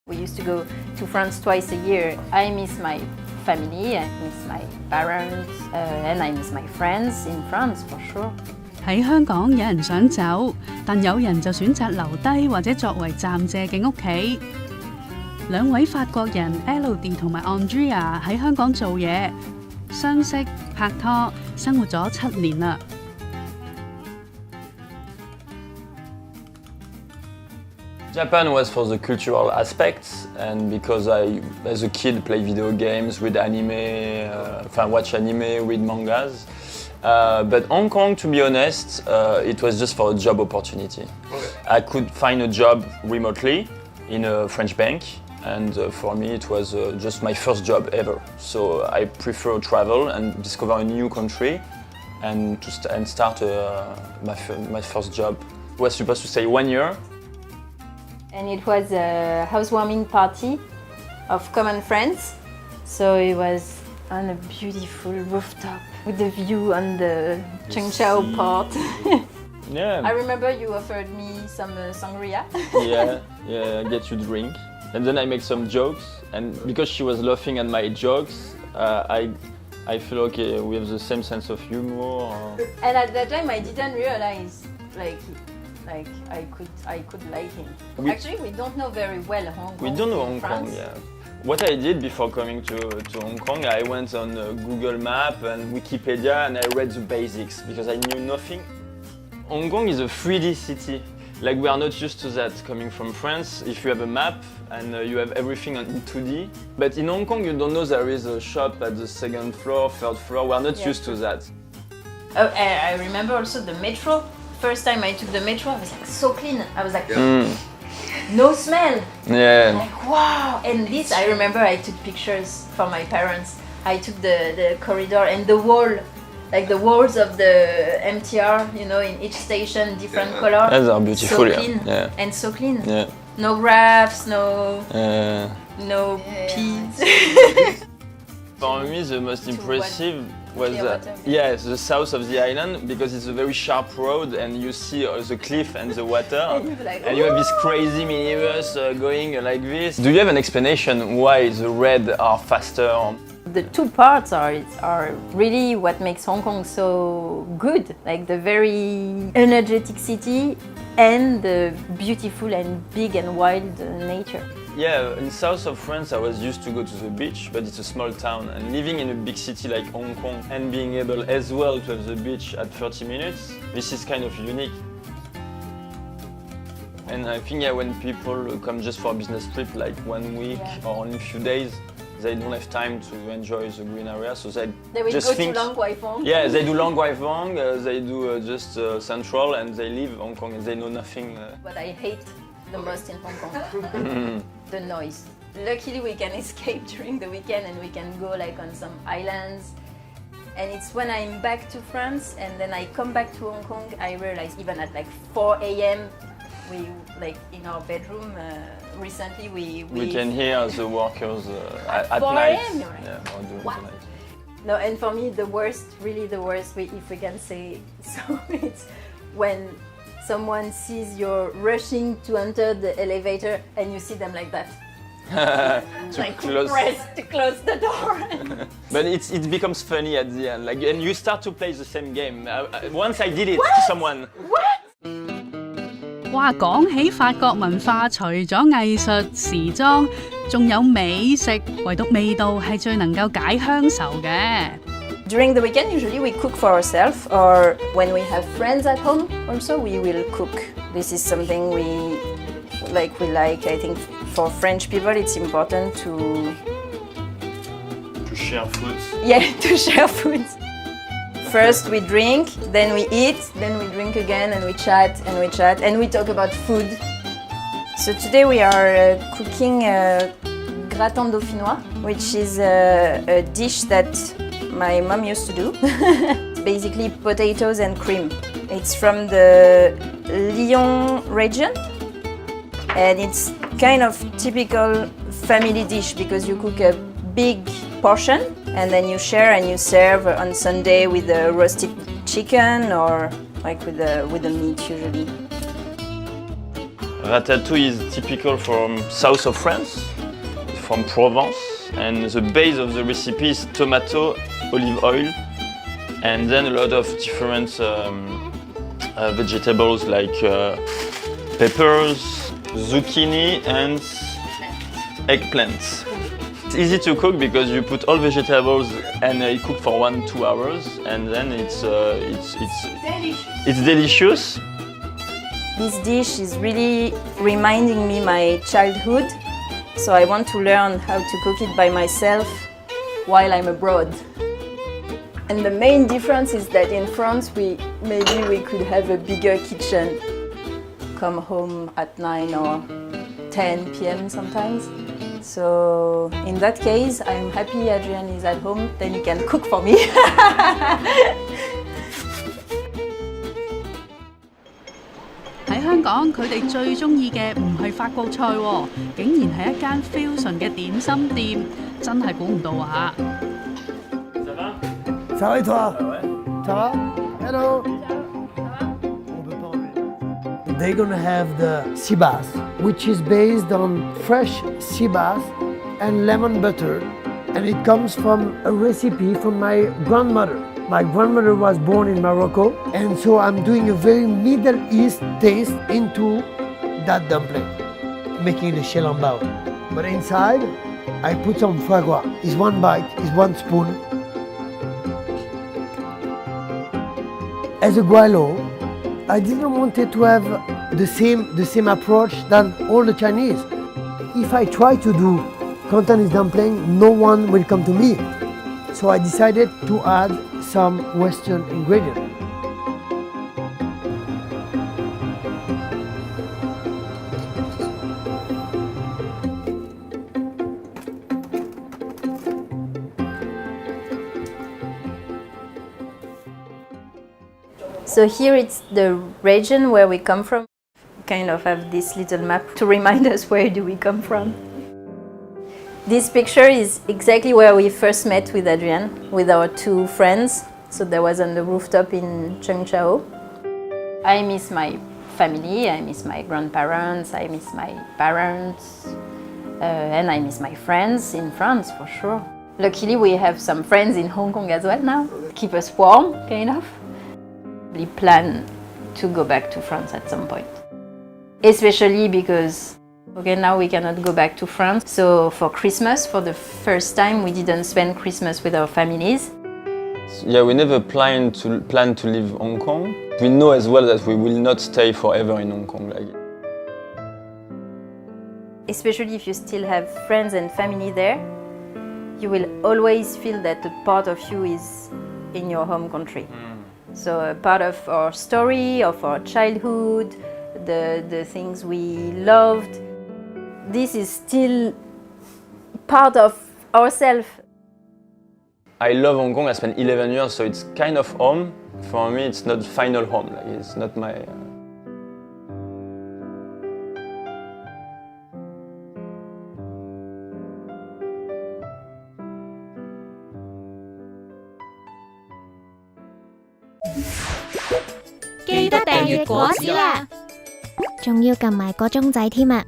We used to go to France twice a year. I miss my family, I miss my parents, and I miss my friends in France for sure. 喺香港有人想走，但有人就選擇留低或者作為暫借嘅屋企。兩位法國人 Elodie 同埋 Andrea 喺香港做嘢，相識拍拖，生活咗7年啦。Japan was for the cultural aspects, and because I, as a kid, played video games, read anime, watch anime, read mangas. But Hong Kong, to be honest, it was just for a job opportunity. Okay. I could find a job remotely in a French bank, and for me it was just my first job ever. So I prefer travel and discover a new country, and start my first job. I was supposed to stay 1 year. And it was a housewarming party of common friends. So it was on a beautiful rooftop with the view on the Chengchao port. Yeah. I remember you offered me some sangria. yeah, get you drink. And then I make some jokes, and because she was laughing at my jokes, I feel okay, we have the same sense of humor. And at that time I didn't realize like I could like him. Actually, we don't know very well Hong Kong. We don't know Hong France. Kong, yeah. What I did before coming to Hong Kong, I went on Google Map and Wikipedia and I read the basics because I knew nothing. Hong Kong is a 3D city. Like, we are not used to that coming from France. If you have a map and you have everything on 2D. But in Hong Kong, you don't know there is a shop at the 2nd floor, 3rd floor. We are not used to that. Oh, I remember also the metro. First time I took the metro, I was like so clean. I was like, no smell. Yeah. Like, wow. And this, I remember I took pictures for my parents. I took the corridor and the wall, like the walls of the MTR, you know, in each station, different color. Those are beautiful, so clean. Yeah. And so clean. Yeah. No graphs, no peas. For me, the most impressive was the south of the island, because it's a very sharp road and you see the cliff and the water, and you have this crazy minibus going like this. Do you have an explanation why the red are faster? The two parts are really what makes Hong Kong so good, like the very energetic city and the beautiful and big and wild nature. Yeah, in south of France I was used to go to the beach, but it's a small town, and living in a big city like Hong Kong and being able as well to have the beach at 30 minutes, this is kind of unique. And I think when people come just for a business trip, like 1 week or only a few days, they don't have time to enjoy the green area, so they will just go think, to Long Kwai Fong. Yeah, they do Long Kwai Fong, they do just Central, and they leave Hong Kong and they know nothing. What I hate the most in Hong Kong, the noise. Luckily we can escape during the weekend and we can go like on some islands. And it's when I'm back to France and then I come back to Hong Kong, I realize even at like 4 a.m. we, like in our bedroom, recently we can hear the workers at 4 night. a.m. You're like, Yeah, or during what? the night. No, and for me the worst, really the worst, if we can say so, it's when someone sees you're rushing to enter the elevator and you see them like that. to close the door. But it becomes funny at the end, like, and you start to play the same game. Once I did it to someone. What? 哇，講起法國文化，除咗藝術、時裝，仲有美食，唯獨味道係最能夠解鄉愁嘅。During the weekend, usually we cook for ourselves, or when we have friends at home, also we will cook. This is something we like. I think for French people, it's important to share food. Yeah, to share food. First we drink, then we eat, then we drink again, and we chat, and we talk about food. So today we are cooking gratin dauphinois, which is a dish that my mom used to do. It's basically potatoes and cream. It's from the Lyon region, and it's kind of typical family dish because you cook a big portion and then you share and you serve on Sunday with a roasted chicken or like with the meat usually. Ratatouille is typical from south of France, from Provence, and the base of the recipe is tomato, olive oil, and then a lot of different vegetables like peppers, zucchini, and eggplants. It's easy to cook because you put all vegetables and you cook for 1-2 hours, and then it's delicious. This dish is really reminding me my childhood, so I want to learn how to cook it by myself while I'm abroad. And the main difference is that in France maybe we could have a bigger kitchen. Come home at 9 or 10 p.m. sometimes. So in that case, I'm happy Adrian is at home, then he can cook for me. 喺香港，佢哋最中意嘅唔係法國菜喎，竟然係一間 fusion 嘅點心店，真係估唔到啊！Ça va et toi? Ça va? Hello. They're gonna have the sea bass, which is based on fresh sea bass and lemon butter, and it comes from a recipe from my grandmother. My grandmother was born in Morocco, and so I'm doing a very Middle East taste into that dumpling, making the shell en bao. But inside, I put some foie gras. It's one bite, it's one spoon. As a guilo, I didn't want it to have the same approach than all the Chinese. If I try to do Cantonese dumpling, no one will come to me. So I decided to add some Western ingredients. So here it's the region where we come from. Kind of have this little map to remind us where do we come from. This picture is exactly where we first met with Adrian, with our two friends. So that was on the rooftop in Zhengzhou. I miss my family, I miss my grandparents, I miss my parents, and I miss my friends in France for sure. Luckily we have some friends in Hong Kong as well now, keep us warm, kind of. We plan to go back to France at some point. Especially because, okay, now we cannot go back to France. So for Christmas, for the first time, we didn't spend Christmas with our families. Yeah, we never plan to leave Hong Kong. We know as well that we will not stay forever in Hong Kong. Especially if you still have friends and family there, you will always feel that a part of you is in your home country. So a part of our story, of our childhood, the things we loved, this is still part of ourselves. I love Hong Kong. I spent 11 years, so it's kind of home. For me, it's not final home. It's not my...記得訂閱果子啦，仲要撳埋個鐘仔添啊！